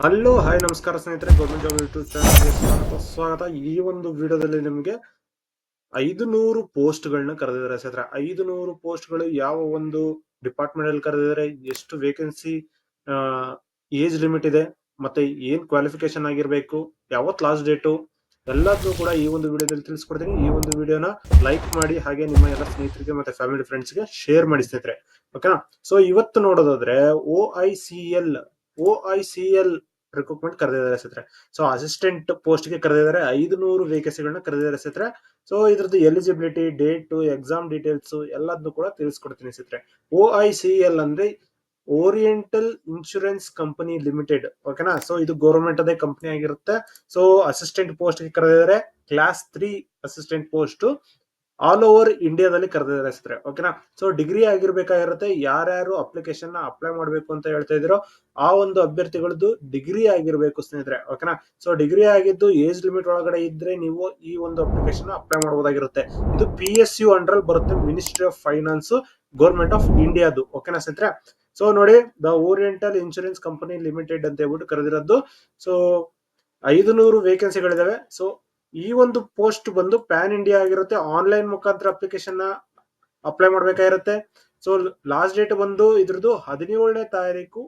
Hello hi ನಮಸ್ಕಾರ ಸ್ನೇಹಿತರೆ, government job YouTube ಚಾನಲ್ಗೆ ಸ್ವಾಗತ. ಈ ಒಂದು ವಿಡಿಯೋದಲ್ಲಿ ನಿಮಗೆ 500 ಪೋಸ್ಟ್ಗಳನ್ನ ಕರೆದಿದ್ದಾರೆ ಸ್ನೇಹಿತರೆ. 500 ಪೋಸ್ಟ್ಗಳು ಯಾವ ಒಂದು ಡಿಪಾರ್ಟ್ಮೆಂಟ್ ಅಲ್ಲಿ ಕರೆದಿದ್ದಾರೆ, ಎಷ್ಟು ವೇಕೆನ್ಸಿ, ಏಜ್ ಲಿಮಿಟ್ ಇದೆ, ಮತ್ತೆ ಏನ್ ಕ್ವಾಲಿಫಿಕೇಶನ್ ಆಗಿರ್ಬೇಕು, ಯಾವತ್ ಲಾಸ್ಟ್ ಡೇಟು, ಎಲ್ಲದನ್ನು ಕೂಡ ಈ ಒಂದು ವಿಡಿಯೋದಲ್ಲಿ ತಿಳಿಸ್ಕೊಡ್ತೀನಿ. ಈ ಒಂದು ವಿಡಿಯೋನ ಲೈಕ್ ಮಾಡಿ, ಹಾಗೆ ನಿಮ್ಮ ಎಲ್ಲ ಸ್ನೇಹಿತರಿಗೆ ಮತ್ತೆ ಫ್ಯಾಮಿಲಿ ಫ್ರೆಂಡ್ಸ್ಗೆ ಶೇರ್ ಮಾಡಿ ಸ್ನೇಹಿತರೆ, ಓಕೆನಾ. ಸೊ ಇವತ್ತು ನೋಡೋದಾದ್ರೆ O I C L recruitment ಕರೆದಿದ್ದಾರೆ ಸ್ನೇಹಿತರೆ. ಸೊ ಅಸಿಸ್ಟೆಂಟ್ ಪೋಸ್ಟ್ ಗೆ ಕರೆದಿದ್ದಾರೆ. 500 ವೇಕೆನ್ಸಿಗಳನ್ನ ಕರೆದಿದ್ದಾರೆ ಸ್ನೇಹಿತರೆ. ಸೊ ಇದ್ರದ್ದು ಎಲಿಜಿಬಿಲಿಟಿ, ಡೇಟ್, ಎಕ್ಸಾಮ್ ಡೀಟೇಲ್ಸ್ ಎಲ್ಲದನ್ನು ಕೂಡ ತಿಳಿಸ್ಕೊಡ್ತೀನಿ ಸ್ನೇಹಿತರೆ. OICL ಅಂದ್ರೆ ಓರಿಯೆಂಟಲ್ ಇನ್ಶೂರೆನ್ಸ್ ಕಂಪನಿ ಲಿಮಿಟೆಡ್, ಓಕೆನಾ. ಸೊ ಇದು ಗೌರ್ಮೆಂಟ್ ಅದೇ ಕಂಪನಿ ಆಗಿರುತ್ತೆ. ಸೊ ಅಸಿಸ್ಟೆಂಟ್ ಪೋಸ್ಟ್ ಗೆ ಕರೆದಿದ್ದಾರೆ. Class 3 assistant post all over ಇಂಡಿಯಾದಲ್ಲಿ ಕರೆದಿದ್ದಾರೆ ಸ್ನೇಹಿತರೆ, ಓಕೆನಾ. ಸೊ ಡಿಗ್ರಿ ಆಗಿರ್ಬೇಕಾಗಿರುತ್ತೆ. ಯಾರ್ಯಾರು ಅಪ್ಲಿಕೇಶನ್ ಅಪ್ಲೈ ಮಾಡಬೇಕು ಅಂತ ಹೇಳ್ತಾ ಇದ್ದೀರೋ ಆ ಒಂದು ಅಭ್ಯರ್ಥಿಗಳದ್ದು ಡಿಗ್ರಿ ಆಗಿರ್ಬೇಕು ಸ್ನೇಹಿತರೆ, ಓಕೆನಾ. ಸೊ ಡಿಗ್ರಿ ಆಗಿದ್ದು ಏಜ್ ಲಿಮಿಟ್ ಒಳಗಡೆ ಇದ್ರೆ ನೀವು ಈ ಒಂದು ಅಪ್ಲಿಕೇಶನ್ ಅಪ್ಲೈ ಮಾಡಬಹುದಾಗಿರುತ್ತೆ. ಇದು PSU ಅಂಡರ್ ಬರುತ್ತೆ, ministry of finance, government of ಇಂಡಿಯಾದು, ಓಕೆನಾ ಸ್ನೇಹಿತರೆ. ಸೊ ನೋಡಿ, the oriental insurance company limited ಅಂತ ಹೇಳ್ಬಿಟ್ಟು ಕರೆದಿರೋದು. ಸೊ 500 ವೇಕೆನ್ಸಿಗಳಿದಾವೆ. ಸೊ ಈ ಒಂದು ಪೋಸ್ಟ್ ಬಂದು ಪ್ಯಾನ್ ಇಂಡಿಯಾ ಆಗಿರುತ್ತೆ. ಆನ್ಲೈನ್ ಮುಖಾಂತರ ಅಪ್ಲಿಕೇಶನ್ ಅಪ್ಲೈ ಮಾಡ್ಬೇಕಾಗಿರುತ್ತೆ. ಸೊ ಲಾಸ್ಟ್ ಡೇಟ್ ಬಂದು ಇದ್ರದ್ದು 17ನೇ ತಾರೀಕು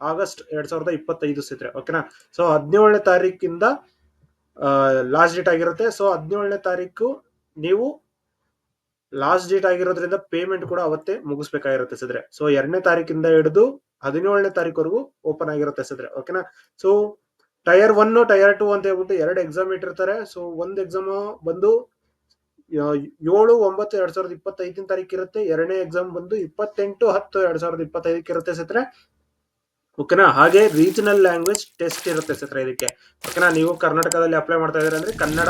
ಆಗಸ್ಟ್ 2025 ಸ್ನೇಹಿತರೆ, ಓಕೆನಾ. ಸೊ 17ನೇ ತಾರೀಕಿಂದ ಲಾಸ್ಟ್ ಡೇಟ್ ಆಗಿರುತ್ತೆ. ಸೊ 17ನೇ ತಾರೀಕು ನೀವು ಲಾಸ್ಟ್ ಡೇಟ್ ಆಗಿರೋದ್ರಿಂದ ಪೇಮೆಂಟ್ ಕೂಡ ಅವತ್ತೇ ಮುಗಿಸ್ಬೇಕಾಗಿರುತ್ತೆ ಸ್ನೇಹಿತರೆ. ಸೊ 2ನೇ ತಾರೀಕಿಂದ ಹಿಡಿದು 17ನೇ ತಾರೀಕುವರೆಗೂ ಓಪನ್ ಆಗಿರುತ್ತೆ ಸ್ನೇಹಿತರೆ, ಓಕೆನಾ. ಸೊ ಟೈರ್ 1, ಟೈರ್ 2 ಅಂತ ಹೇಳ್ಬಿಟ್ಟು 2 ಎಕ್ಸಾಮ್ ಇಟ್ಟಿರ್ತಾರೆ. ಸೊ ಒಂದು ಎಕ್ಸಾಮ್ ಬಂದು 7-9-2025 ತಾರೀಕು ಇರುತ್ತೆ. ಎರಡನೇ ಎಕ್ಸಾಮ್ ಬಂದು 28-10-2025 ಇರುತ್ತೆ ಸ್ನೇಹಿತರೆ, ಓಕೆನಾ. ಹಾಗೆ ರೀಜನಲ್ ಲ್ಯಾಂಗ್ವೇಜ್ ಟೆಸ್ಟ್ ಇರುತ್ತೆ ಸ್ನೇಹಿತರೆ ಇದಕ್ಕೆ, ಓಕೆನಾ. ನೀವು ಕರ್ನಾಟಕದಲ್ಲಿ ಅಪ್ಲೈ ಮಾಡ್ತಾ ಇದ್ದೀರಾ ಅಂದ್ರೆ ಕನ್ನಡ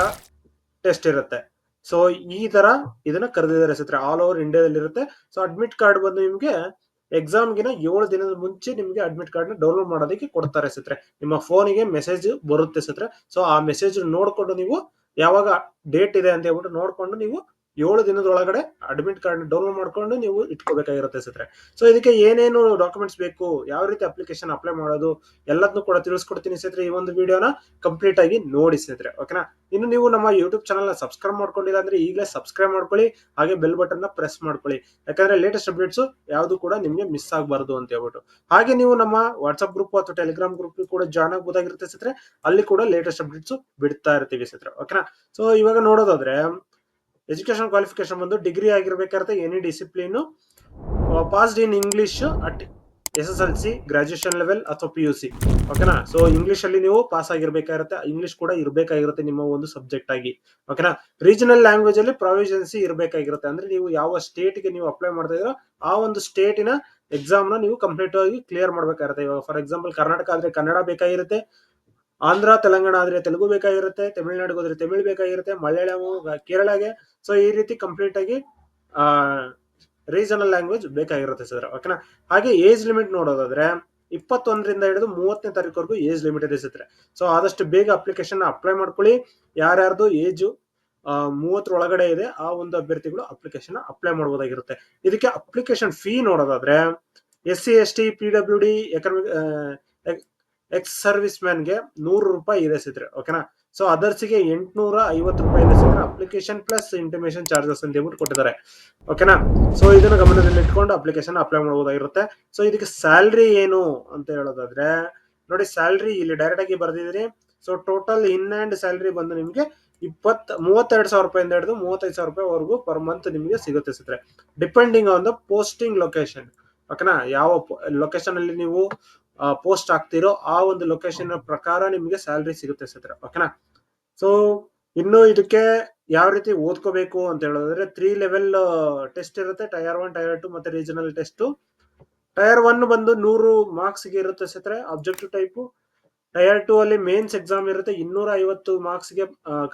ಟೆಸ್ಟ್ ಇರುತ್ತೆ. ಸೊ ಈ ತರ ಇದನ್ನ ಕರೆದಿದ್ದಾರೆ ಸ್ನೇಹಿತರೆ, ಆಲ್ ಓವರ್ ಇಂಡಿಯಾದಲ್ಲಿ ಇರುತ್ತೆ. ಸೊ ಅಡ್ಮಿಟ್ ಕಾರ್ಡ್ ಬಂದು ನಿಮ್ಗೆ ಎಕ್ಸಾಮ್ಗಿನ 7 ದಿನದ ಮುಂಚೆ ನಿಮ್ಗೆ ಅಡ್ಮಿಟ್ ಕಾರ್ಡ್ ನ ಡೌನ್ಲೋಡ್ ಮಾಡೋದಕ್ಕೆ ಕೊಡ್ತಾರೆ ಸ್ನೇಹಿತರೆ. ನಿಮ್ಮ ಫೋನಿಗೆ ಮೆಸೇಜ್ ಬರುತ್ತೆ ಸ್ನೇಹಿತರೆ. ಸೊ ಆ ಮೆಸೇಜ್ ನೋಡ್ಕೊಂಡು ನೀವು ಯಾವಾಗ ಡೇಟ್ ಇದೆ ಅಂತ ಹೇಳ್ಬಿಟ್ಟು ನೋಡ್ಕೊಂಡು ನೀವು 7 ದಿನದೊಳಗಡೆ ಅಡ್ಮಿಟ್ ಕಾರ್ಡ್ ಡೌನ್ಲೋಡ್ ಮಾಡ್ಕೊಂಡು ನೀವು ಇಟ್ಕೋಬೇಕಾಗಿರುತ್ತೆ ಸ್ನೇಹಿತರೆ. ಸೊ ಇದಕ್ಕೆ ಏನೇನು ಡಾಕ್ಯುಮೆಂಟ್ಸ್ ಬೇಕು, ಯಾವ ರೀತಿ ಅಪ್ಲಿಕೇಶನ್ ಅಪ್ಲೈ ಮಾಡೋದು, ಎಲ್ಲದನ್ನು ಕೂಡ ತಿಳಿಸ್ಕೊಡ್ತೀನಿ ಸ್ನೇಹಿತರೆ. ಈ ಒಂದು ವಿಡಿಯೋನ ಕಂಪ್ಲೀಟ್ ಆಗಿ ನೋಡಿ ಸ್ನೇಹಿತರೆ, ಓಕೆನಾ. ಇನ್ನು ನೀವು ನಮ್ಮ ಯೂಟ್ಯೂಬ್ ಚಾನಲ್ ನ ಸಬ್ಸ್ಕ್ರೈಬ್ ಮಾಡ್ಕೊಂಡಿಲ್ಲ ಅಂದ್ರೆ ಈಗಲೇ ಸಬ್ಸ್ಕ್ರೈಬ್ ಮಾಡ್ಕೊಳ್ಳಿ, ಹಾಗೆ ಬೆಲ್ ಬಟನ್ ನ ಪ್ರೆಸ್ ಮಾಡ್ಕೊಳ್ಳಿ. ಯಾಕಂದ್ರೆ ಲೇಟೆಸ್ಟ್ ಅಪ್ಡೇಟ್ಸ್ ಯಾವುದು ಕೂಡ ನಿಮ್ಗೆ ಮಿಸ್ ಆಗಬಾರದು ಅಂತ ಹೇಳ್ಬಿಟ್ಟು. ಹಾಗೆ ನೀವು ನಮ್ಮ ವಾಟ್ಸ್ಆಪ್ ಗ್ರೂಪ್ ಅಥವಾ ಟೆಲಿಗ್ರಾಮ್ ಗ್ರೂಪ್ ಕೂಡ ಜಾಯ್ನ್ ಆಗಬಹುದಾಗಿರುತ್ತೆ ಸ್ನೇಹಿತರೆ. ಅಲ್ಲಿ ಕೂಡ ಲೇಟೆಸ್ಟ್ ಅಪ್ಡೇಟ್ಸ್ ಬಿಡ್ತಾ ಇರ್ತೀವಿ ಸ್ನೇಹಿತರೆ, ಓಕೆನಾ. ಸೊ ಇವಾಗ ನೋಡೋದಾದ್ರೆ ಎಜುಕೇಶನ್ ಕ್ವಾಲಿಫಿಕೇಶನ್ ಬಂದು ಡಿಗ್ರಿ ಆಗಿರ್ಬೇಕಾಗುತ್ತೆ, any discipline, passed in English at SSLC, graduation level ಅಥವಾ PUC, ಓಕೆನಾ. ಸೊ ಇಂಗ್ಲಿಷ್ ಅಲ್ಲಿ ನೀವು ಪಾಸ್ ಆಗಿರ್ಬೇಕಾಗಿರುತ್ತೆ, ಇಂಗ್ಲಿಷ್ ಕೂಡ ಇರಬೇಕಾಗಿರುತ್ತೆ ನಿಮ್ಮ ಒಂದು ಸಬ್ಜೆಕ್ಟ್ ಆಗಿ, ಓಕೆನಾ. ರೀಜನಲ್ ಲ್ಯಾಂಗ್ವೇಜ್ ಅಲ್ಲಿ ಪ್ರಾವಿಷನ್ಸಿ ಇರಬೇಕಾಗಿರುತ್ತೆ. ಅಂದ್ರೆ ನೀವು ಯಾವ ಸ್ಟೇಟ್ ಗೆ ನೀವು ಅಪ್ಲೈ ಮಾಡ್ತಾ ಇದ್ದೀರೋ ಆ ಒಂದು ಸ್ಟೇಟಿನ ಎಕ್ಸಾಮ್ ನ ನೀವು ಕಂಪ್ಲೀಟ್ ಆಗಿ ಕ್ಲಿಯರ್ ಮಾಡ್ಬೇಕಾಗಿರುತ್ತೆ. ಇವಾಗ ಫಾರ್ ಎಕ್ಸಾಂಪಲ್ ಕರ್ನಾಟಕ ಆದ್ರೆ ಕನ್ನಡ ಬೇಕಾಗಿರುತ್ತೆ, ಆಂಧ್ರ ತೆಲಂಗಾಣ ಆದ್ರೆ ತೆಲುಗು ಬೇಕಾಗಿರುತ್ತೆ, ತಮಿಳುನಾಡಿಗೆ ಹೋದ್ರೆ ತಮಿಳು ಬೇಕಾಗಿರುತ್ತೆ, ಮಲಯಾಳಂ ಕೇರಳಗೆ. ಸೊ ಈ ರೀತಿ ಕಂಪ್ಲೀಟ್ ಆಗಿ ರೀಜನಲ್ ಲ್ಯಾಂಗ್ವೇಜ್ ಬೇಕಾಗಿರುತ್ತೆ ಸರ್, ಓಕೆನಾ. ಹಾಗೆ ಏಜ್ ಲಿಮಿಟ್ ನೋಡೋದಾದ್ರೆ 21ರಿಂದ ಹಿಡಿದು 30ನೇ ತಾರೀಕುವರೆಗೂ ಏಜ್ ಲಿಮಿಟ್ ಇದೆ ಸ್ನೇಹಿತರೆ. ಸೊ ಆದಷ್ಟು ಬೇಗ ಅಪ್ಲಿಕೇಶನ್ ಅಪ್ಲೈ ಮಾಡ್ಕೊಳ್ಳಿ. ಯಾರ್ಯಾರ್ದು ಏಜ್ 30 ಒಳಗಡೆ ಇದೆ ಆ ಒಂದು ಅಭ್ಯರ್ಥಿಗಳು ಅಪ್ಲಿಕೇಶನ್ ಅಪ್ಲೈ ಮಾಡಬಹುದಾಗಿರುತ್ತೆ. ಇದಕ್ಕೆ ಅಪ್ಲಿಕೇಶನ್ ಫೀ ನೋಡೋದಾದ್ರೆ SC ST PWD ex service ಮ್ಯಾನ್ಗೆ 100 ರೂಪಾಯಿ ಇದೆ ಸ್ನೇಹಿತರೆ, ಓಕೆನಾ. ಸೊ ಅದರ್ಸ್ಗೆ 850 ರೂಪಾಯಿ ಇದೆ ಸ್ನೇಹಿತರೆ. ಅಪ್ಲಿಕೇಶನ್ ಪ್ಲಸ್ ಇಂಟಿಮೇಷನ್ ಚಾರ್ಜಸ್ ಅಂತ ಹೇಳ್ಬಿಟ್ಟು ಕೊಟ್ಟಿದ್ದಾರೆ, ಓಕೆನಾ. ಸೊ ಇದನ್ನ ಗಮನದಲ್ಲಿ ಇಟ್ಕೊಂಡು ಅಪ್ಲಿಕೇಶನ್ ಅಪ್ಲೈ ಮಾಡಬಹುದಾಗಿರುತ್ತೆ. ಸೊ ಇದಕ್ಕೆ ಸ್ಯಾಲ್ರಿ ಏನು ಅಂತ ಹೇಳೋದಾದ್ರೆ ನೋಡಿ, ಸ್ಯಾಲ್ರಿ ಇಲ್ಲಿ ಡೈರೆಕ್ಟ್ ಆಗಿ ಬರ್ದಿದ್ರಿ. So total in hand salary ಬಂದು ನಿಮ್ಗೆ 32,000 ರೂಪಾಯಿಂದ ಹಿಡಿದು 35,000 ರೂಪಾಯಿ ವರೆಗೂ ಪರ್ ಮಂತ್ ನಿಮಗೆ ಸಿಗುತ್ತೆ ಸ್ನೇಹಿತರೆ, depending on the posting location, ಓಕೆನಾ. ಯಾವ ಲೊಕೇಶನ್ ಅಲ್ಲಿ ನೀವು ಪೋಸ್ಟ್ ಆಗ್ತಿರೋ ಆ ಒಂದು ಲೊಕೇಶನ್ ಪ್ರಕಾರ ನಿಮಗೆ ಸ್ಯಾಲ್ರಿ ಸಿಗುತ್ತೆ ಸ್ನೇಹಿತರೆ, ಓಕೆನಾ. ಸೊ ಇನ್ನು ಇದಕ್ಕೆ ಯಾವ ರೀತಿ ಓದ್ಕೋಬೇಕು ಅಂತ ಹೇಳೋದಾದ್ರೆ 3 ಲೆವೆಲ್ ಟೆಸ್ಟ್ ಇರುತ್ತೆ, ಟೈರ್ 1, ಟೈರ್ 2 ಮತ್ತೆ ರೀಜನಲ್ ಟೆಸ್ಟ್. ಟೈರ್ 1 ಬಂದು 100 ಮಾರ್ಕ್ಸ್ ಗೆ ಇರುತ್ತೆ ಸ್ನೇಹಿತರೆ, ಆಬ್ಜೆಕ್ಟಿವ್ ಟೈಪ್. ಟೈರ್ 2 ಅಲ್ಲಿ ಮೇನ್ಸ್ ಎಕ್ಸಾಮ್ ಇರುತ್ತೆ, 250 ಮಾರ್ಕ್ಸ್ ಗೆ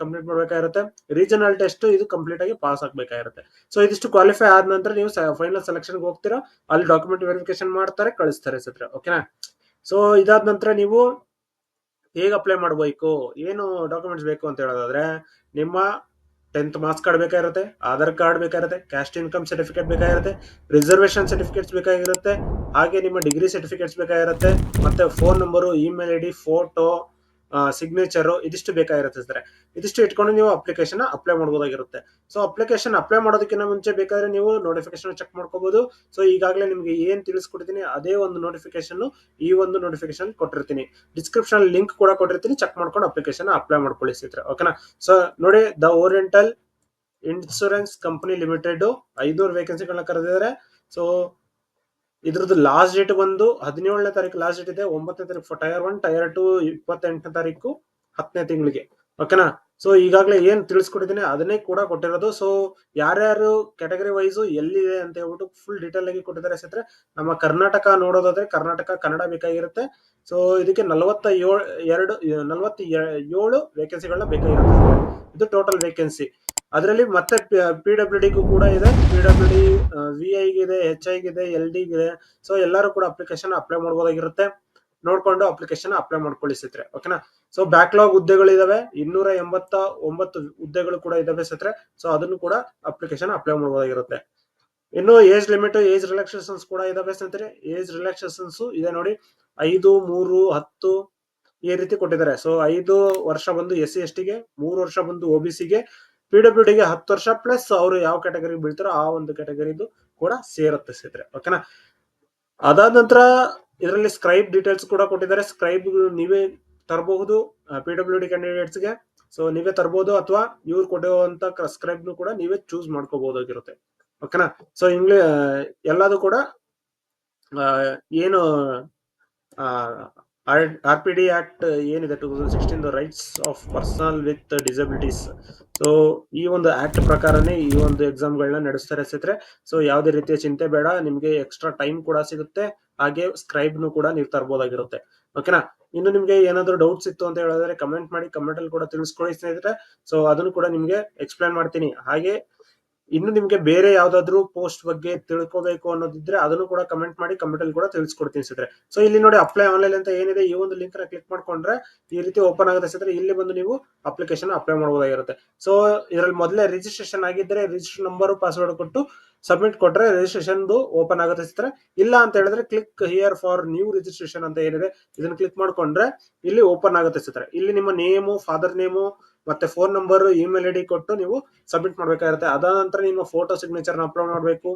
ಕಂಪ್ಲೀಟ್ ಮಾಡ್ಬೇಕಾಗಿರುತ್ತೆ. ರೀಜನಲ್ ಟೆಸ್ಟ್ ಇದು ಕಂಪ್ಲೀಟ್ ಆಗಿ ಪಾಸ್ ಆಗ್ಬೇಕಾಗಿರುತ್ತೆ. ಸೊ ಇದಿಷ್ಟು ಕ್ವಾಲಿಫೈ ಆದ ನಂತರ ನೀವು ಫೈನಲ್ ಸೆಲೆಕ್ಷನ್ ಹೋಗ್ತೀರಾ, ಅಲ್ಲಿ ಡಾಕ್ಯುಮೆಂಟ್ ವೆರಿಫಿಕೇಶನ್ ಮಾಡ್ತಾರೆ, ಕಳಿಸ್ತಾರೆ ಸ್ನೇಹಿತರೆ, ಓಕೆನಾ. ಸೊ ಇದಾದ ನಂತರ ನೀವು ಹೇಗೆ ಅಪ್ಲೈ ಮಾಡಬೇಕು, ಏನು ಡಾಕ್ಯುಮೆಂಟ್ಸ್ ಬೇಕು ಅಂತ ಹೇಳೋದಾದ್ರೆ ನಿಮ್ಮ 10th ಮಾರ್ಕ್ಸ್ ಕಾರ್ಡ್ ಬೇಕಾಗಿರುತ್ತೆ, ಆಧಾರ್ ಕಾರ್ಡ್ ಬೇಕಾಗಿರುತ್ತೆ, ಕ್ಯಾಸ್ಟ್ ಇನ್ಕಮ್ ಸರ್ಟಿಫಿಕೇಟ್ ಬೇಕಾಗಿರುತ್ತೆ, ರಿಸರ್ವೇಶನ್ ಸರ್ಟಿಫಿಕೇಟ್ಸ್ ಬೇಕಾಗಿರುತ್ತೆ, ಹಾಗೆ ನಿಮ್ಮ ಡಿಗ್ರಿ ಸರ್ಟಿಫಿಕೇಟ್ಸ್ ಬೇಕಾಗಿರುತ್ತೆ, ಮತ್ತೆ phone number, email ID, photo, signature ಇದಿಷ್ಟು ಬೇಕಾಗಿರುತ್ತೆ ಸರ್. ಇದಿಷ್ಟು ಇಟ್ಕೊಂಡು ನೀವು ಅಪ್ಲಿಕೇಶನ್ ಅಪ್ಲೈ ಮಾಡಬಹುದಾಗಿರುತ್ತೆ. ಸೊ ಅಪ್ಲಿಕೇಶನ್ ಅಪ್ಲೈ ಮಾಡೋದಕ್ಕಿಂತ ಮುಂಚೆ ಬೇಕಾದ್ರೆ ನೀವು ನೋಟಿಫಿಕೇಶನ್ ಚೆಕ್ ಮಾಡ್ಕೋಬಹುದು. ಸೊ ಈಗಾಗಲೇ ನಿಮ್ಗೆ ಏನ್ ತಿಳಿಸ್ಕೊಡ್ತೀನಿ ಅದೇ ಒಂದು ನೋಟಿಫಿಕೇಶನ್ ಈ ಒಂದು ನೋಟಿಫಿಕೇಶನ್ ಕೊಟ್ಟಿರ್ತೀನಿ. ಡಿಸ್ಕ್ರಿಪ್ಷನ್ ಲಿಂಕ್ ಕೂಡ ಕೊಟ್ಟಿರ್ತೀನಿ, ಚೆಕ್ ಮಾಡ್ಕೊಂಡು ಅಪ್ಲಿಕೇಶನ್ ಅಪ್ಲೈ ಮಾಡ್ಕೊಳ್ಳಿ ಸ್ನೇಹಿತರೆ. ಓಕೆನಾ. ಸೊ ನೋಡಿ, the oriental insurance company limited 500 ವೇಕೆನ್ಸಿಗಳನ್ನ ಕರೆದಿದ್ದಾರೆ. ಸೊ ಇದ್ರದ್ದು ಲಾಸ್ಟ್ ಡೇಟ್ ಬಂದು 17ನೇ ತಾರೀಕು ಲಾಸ್ಟ್ ಡೇಟ್ ಇದೆ. 9ನೇ ತಾರೀಕು ಟೈರ್ 1, ಟೈರ್ 2 28ನೇ ತಾರೀಕು 10ನೇ ತಿಂಗಳಿಗೆ. ಓಕೆನಾ. ಸೊ ಈಗಾಗಲೇ ಏನ್ ತಿಳಿಸ್ಕೊಟ್ಟಿದ್ದೀನಿ ಅದನ್ನೇ ಕೂಡ ಕೊಟ್ಟಿರೋದು. ಸೊ ಯಾರ್ಯಾರು ಕ್ಯಾಟಗರಿ ವೈಸ್ ಎಲ್ಲಿದೆ ಅಂತ ಹೇಳ್ಬಿಟ್ಟು ಫುಲ್ ಡೀಟೇಲ್ ಆಗಿ ಕೊಟ್ಟಿದ್ದಾರೆ ಸ್ನೇಹಿತರೆ. ನಮ್ಮ ಕರ್ನಾಟಕ ನೋಡೋದಾದ್ರೆ ಕರ್ನಾಟಕ ಕನ್ನಡ ಬೇಕಾಗಿರುತ್ತೆ. ಸೊ ಇದಕ್ಕೆ 47 ವೇಕೆನ್ಸಿಗಳನ್ನ ಬೇಕಾಗಿರುತ್ತೆ. ಇದು ಟೋಟಲ್ ವೇಕೆನ್ಸಿ. ಅದರಲ್ಲಿ ಮತ್ತೆ PWD ಕೂಡ ಇದೆ, PWD VI ಇದೆ, HI ಇದೆ, LD ಇದೆ. ಸೊ ಎಲ್ಲರೂ ಕೂಡ ಅಪ್ಲಿಕೇಶನ್ ಅಪ್ಲೈ ಮಾಡಬಹುದಾಗಿರುತ್ತೆ. ನೋಡ್ಕೊಂಡು ಅಪ್ಲಿಕೇಶನ್ ಅಪ್ಲೈ ಮಾಡ್ಕೊಳ್ಳಿ ಸ್ನೇಹಿತರೆ. ಓಕೆನಾ. ಸೊ ಬ್ಯಾಕ್ಲಾಗ್ ಹುದ್ದೆಗಳಿದಾವೆ, 289 ಹುದ್ದೆಗಳು ಕೂಡ ಇದಾವೆ ಸ್ನೇಹಿತರೆ. ಸೊ ಅದನ್ನು ಕೂಡ ಅಪ್ಲಿಕೇಶನ್ ಅಪ್ಲೈ ಮಾಡಬಹುದಾಗಿರುತ್ತೆ. ಇನ್ನು ಏಜ್ ಲಿಮಿಟ್, ಏಜ್ ರಿಲ್ಯಾಕ್ಸೇಷನ್ಸ್ ಕೂಡ ಇದಾವೆ ಸ್ನೇಹಿತರೆ. ಏಜ್ ರಿಲ್ಯಾಕ್ಸೇಷನ್ಸ್ ಇದೆ ನೋಡಿ, 5, 3, 10 ಈ ರೀತಿ ಕೊಟ್ಟಿದ್ದಾರೆ. ಸೊ 5 ವರ್ಷ ಬಂದು SC ST ಗೆ, 3 ವರ್ಷ ಬಂದು OBC ಗೆ, PWD ಗೆ 10 ವರ್ಷ ಪ್ಲಸ್ ಅವರು ಯಾವ ಕ್ಯಾಟಗರಿ ಬೀಳ್ತಾರೋ ಆ ಒಂದು ಕ್ಯಾಟಗರಿದು ಕೂಡ ಸೇರುತ್ತೆ ಸ್ನೇಹಿತರೆ. ಓಕೆನಾ. ಅದಾದ ನಂತರ ಇದರಲ್ಲಿ ಸ್ಕ್ರೈಬ್ ಡೀಟೇಲ್ಸ್ ಕೂಡ ಕೊಟ್ಟಿದ್ದಾರೆ. ಸ್ಕ್ರೈಬ್ ನೀವೇ ತರಬಹುದು PWD ಕ್ಯಾಂಡಿಡೇಟ್ಸ್ ಗೆ. ಸೊ ನೀವೇ ತರಬಹುದು ಅಥವಾ ಇವ್ರು ಕೊಡುವಂತ ಸ್ಕ್ರೈಬ್ ಕೂಡ ನೀವೇ ಚೂಸ್ ಮಾಡ್ಕೋಬಹುದಾಗಿರುತ್ತೆ. ಓಕೆನಾ. ಸೊ ಎಲ್ಲದು ಕೂಡ ಏನು RPD ಆಕ್ಟ್ ಏನಿದೆ 2016 rights of personal with disabilities. So ಈ ಒಂದು ಆಕ್ಟ್ ಪ್ರಕಾರನೇ ಈ ಒಂದು ಎಕ್ಸಾಮ್ ಗಳನ್ನ ನಡೆಸ್ತಾರೆ ಸ್ನೇಹಿತರೆ. ಸೊ ಯಾವುದೇ ರೀತಿಯ ಚಿಂತೆ ಬೇಡ, ನಿಮ್ಗೆ ಎಕ್ಸ್ಟ್ರಾ ಟೈಮ್ ಕೂಡ ಸಿಗುತ್ತೆ, ಹಾಗೆ ಸ್ಕ್ರೈಬ್ ಕೂಡ ನೀವು ತರಬಹುದಾಗಿರುತ್ತೆ. ಓಕೆನಾ. ಇನ್ನು ನಿಮ್ಗೆ ಏನಾದ್ರು ಡೌಟ್ಸ್ ಇತ್ತು ಅಂತ ಹೇಳಿದ್ರೆ ಕಮೆಂಟ್ ಮಾಡಿ, ಕಮೆಂಟ್ ಅಲ್ಲಿ ಕೂಡ ತಿಳಿಸ್ಕೊಳ್ಳಿ ಸ್ನೇಹಿತರೆ. ಸೊ ಅದನ್ನು ಕೂಡ ನಿಮ್ಗೆ ಎಕ್ಸ್ಪ್ಲೈನ್ ಮಾಡ್ತೀನಿ. ಹಾಗೆ ಇನ್ನು ನಿಮ್ಗೆ ಬೇರೆ ಯಾವ್ದಾದ್ರು ಪೋಸ್ಟ್ ಬಗ್ಗೆ ತಿಳ್ಕೋಬೇಕು ಅನ್ನೋದಿದ್ರೆ ಅದನ್ನು ಕೂಡ ಕಮೆಂಟ್ ಮಾಡಿ, ಕಮೆಂಟ್ ಅಲ್ಲಿ ಕೂಡ ತಿಳಿಸ್ಕೊಡ್ತೀನಿ ಸ್ನೇಹಿತರೆ. ಸೊ ಇಲ್ಲಿ ನೋಡಿ, ಅಪ್ಲೈ ಆನ್ಲೈನ್ ಅಂತ ಏನಿದೆ, ಈ ಒಂದು ಲಿಂಕ್ ನ ಕ್ಲಿಕ್ ಮಾಡ್ಕೊಂಡ್ರೆ ಈ ರೀತಿ ಓಪನ್ ಆಗುತ್ತೆ ಸ್ನೇಹಿತರೆ. ಇಲ್ಲಿ ಬಂದು ನೀವು ಅಪ್ಲಿಕೇಶನ್ ಅಪ್ಲೈ ಮಾಡಬಹುದಾಗಿರುತ್ತೆ. ಸೊ ಇದರಲ್ಲಿ ಮೊದಲೇ ರಿಜಿಸ್ಟ್ರೇಷನ್ ಆಗಿದ್ರೆ ರಿಜಿಸ್ಟರ್ ನಂಬರ್, ಪಾಸ್ವರ್ಡ್ ಕೊಟ್ಟು ಸಬ್ಮಿಟ್ ಕೊಟ್ರೆ ರಿಜಿಸ್ಟ್ರೇಷನ್ ಓಪನ್ ಆಗುತ್ತೆ ಸ್ನೇಹಿತರೆ. ಇಲ್ಲ ಅಂತ ಹೇಳಿದ್ರೆ click here for new registration ಅಂತ ಏನಿದೆ ಇದನ್ನ ಕ್ಲಿಕ್ ಮಾಡ್ಕೊಂಡ್ರೆ ಇಲ್ಲಿ ಓಪನ್ ಆಗುತ್ತೆ ಸ್ನೇಹಿತರೆ. ಇಲ್ಲಿ ನಿಮ್ಮ ನೇಮು, ಫಾದರ್ ನೇಮು, ಮತ್ತೆ ಫೋನ್ ನಂಬರ್, ಇಮೇಲ್ ಐಡಿ ಕೊಟ್ಟು ನೀವು ಸಬ್ಮಿಟ್ ಮಾಡ್ಬೇಕಾಗಿರುತ್ತೆ. ಅದಾದ ನಂತರ ನಿಮ್ಮ ಫೋಟೋ ಸಿಗ್ನೇಚರ್ ಅಪ್ಲೋಡ್ ಮಾಡಬೇಕು,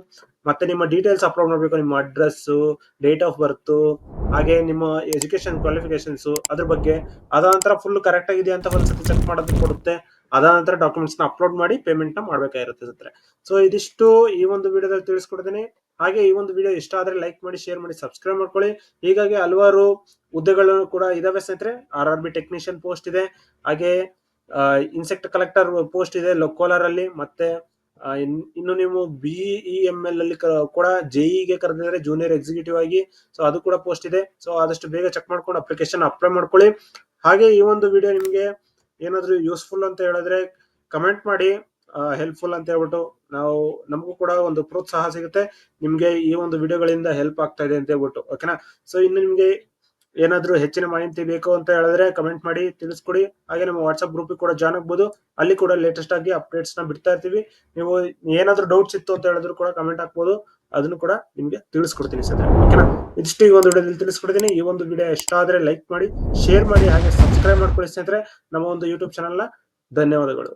ಮತ್ತೆ ನಿಮ್ಮ ಡೀಟೇಲ್ಸ್ ಅಪ್ಲೋಡ್ ಮಾಡಬೇಕು, ನಿಮ್ಮ ಅಡ್ರೆಸ್, ಡೇಟ್ ಆಫ್ ಬರ್ತ್, ಹಾಗೆ ನಿಮ್ಮ ಎಜುಕೇಶನ್ ಕ್ವಾಲಿಫಿಕೇಶನ್ಸ್ ಅದ್ರ ಬಗ್ಗೆ. ಅದಾದ ನಂತರ ಫುಲ್ ಕರೆಕ್ಟ್ ಆಗಿದೆ ಅಂತ ಒಂದ್ಸತಿ ಚೆಕ್ ಮಾಡೋದಕ್ಕೆ ಕೊಡುತ್ತೆ. ಅದಾದ ನಂತರ ಡಾಕ್ಯುಮೆಂಟ್ಸ್ ನ ಅಪ್ಲೋಡ್ ಮಾಡಿ ಪೇಮೆಂಟ್ ನ ಮಾಡ್ಬೇಕಾಗಿರುತ್ತೆ ಸ್ನೇಹಿತರೆ. ಸೊ ಇದಿಷ್ಟು ಈ ಒಂದು ವಿಡಿಯೋದಲ್ಲಿ ತಿಳಿಸ್ಕೊಡ್ತೀನಿ. ಹಾಗೆ ಈ ಒಂದು ವಿಡಿಯೋ ಇಷ್ಟ ಆದ್ರೆ ಲೈಕ್ ಮಾಡಿ, ಶೇರ್ ಮಾಡಿ, ಸಬ್ಸ್ಕ್ರೈಬ್ ಮಾಡ್ಕೊಳ್ಳಿ. ಹೀಗಾಗಿ ಹಲವಾರು ಹುದ್ದೆಗಳು ಕೂಡ ಇದಾವೆ ಸ್ನೇಹಿತರೆ. RRB ಟೆಕ್ನಿಷಿಯನ್ ಪೋಸ್ಟ್ ಇದೆ, ಹಾಗೆ ಇನ್ಸೆಕ್ಟ್ ಕಲೆಕ್ಟರ್ ಪೋಸ್ಟ್ ಇದೆ ಲೋಕೋಲಾರ್ ಅಲ್ಲಿ, ಮತ್ತೆ ಇನ್ನು ನೀವು BEML ಅಲ್ಲಿ ಕೂಡ JE ಗೆ ಕರೆದಿದ್ದಾರೆ, ಜೂನಿಯರ್ ಎಕ್ಸಿಕ್ಯೂಟಿವ್ ಆಗಿ. ಸೊ ಅದು ಕೂಡ ಪೋಸ್ಟ್ ಇದೆ. ಸೊ ಆದಷ್ಟು ಬೇಗ ಚೆಕ್ ಮಾಡ್ಕೊಂಡು ಅಪ್ಲಿಕೇಶನ್ ಅಪ್ಲೈ ಮಾಡ್ಕೊಳ್ಳಿ. ಹಾಗೆ ಈ ಒಂದು ವಿಡಿಯೋ ನಿಮ್ಗೆ ಏನಾದ್ರು ಯೂಸ್ಫುಲ್ ಅಂತ ಹೇಳಿದ್ರೆ ಕಮೆಂಟ್ ಮಾಡಿ, ಹೆಲ್ಪ್ಫುಲ್ ಅಂತ ಹೇಳ್ಬಿಟ್ಟು ನಮಗೂ ಕೂಡ ಒಂದು ಪ್ರೋತ್ಸಾಹ ಸಿಗುತ್ತೆ, ನಿಮ್ಗೆ ಈ ಒಂದು ವಿಡಿಯೋಗಳಿಂದ ಹೆಲ್ಪ್ ಆಗ್ತಾ ಇದೆ ಅಂತ ಹೇಳ್ಬಿಟ್ಟು. ಓಕೆನಾ. ಸೊ ಇನ್ನು ನಿಮ್ಗೆ ಏನಾದ್ರು ಹೆಚ್ಚಿನ ಮಾಹಿತಿ ಬೇಕು ಅಂತ ಹೇಳಿದ್ರೆ ಕಮೆಂಟ್ ಮಾಡಿ ತಿಳಿಸ್ಕೊಡಿ. ಹಾಗೆ ನಮ್ಮ ವಾಟ್ಸ್ಆಪ್ ಗ್ರೂಪ್ ಕೂಡ ಜಾಯ್ನ್ ಆಗ್ಬೋದು, ಅಲ್ಲಿ ಕೂಡ ಲೇಟೆಸ್ಟ್ ಆಗಿ ಅಪ್ಡೇಟ್ಸ್ ನ ಬಿಡ್ತಾ ಇರ್ತೀವಿ. ನೀವು ಏನಾದ್ರು ಡೌಟ್ಸ್ ಇತ್ತು ಅಂತ ಹೇಳಿದ್ರು ಕೂಡ ಕಮೆಂಟ್ ಹಾಕ್ಬೋದು, ಅದನ್ನು ಕೂಡ ನಿಮ್ಗೆ ತಿಳಿಸ್ಕೊಡ್ತೀನಿ ಸರ್. ಓಕೆನಾ. ಇದಿಷ್ಟು ಈ ಒಂದು ವಿಡಿಯೋದಲ್ಲಿ ತಿಳಿಸ್ಕೊಡ್ತೀನಿ. ಈ ಒಂದು ವಿಡಿಯೋ ಇಷ್ಟ ಆದ್ರೆ ಲೈಕ್ ಮಾಡಿ, ಶೇರ್ ಮಾಡಿ, ಹಾಗೆ ಸಬ್ಸ್ಕ್ರೈಬ್ ಮಾಡ್ಕೊಳ್ಳಿ ಸ್ನೇಹಿತರೆ ನಮ್ಮ ಒಂದು ಯೂಟ್ಯೂಬ್ ಚಾನಲ್ ನ. ಧನ್ಯವಾದಗಳು.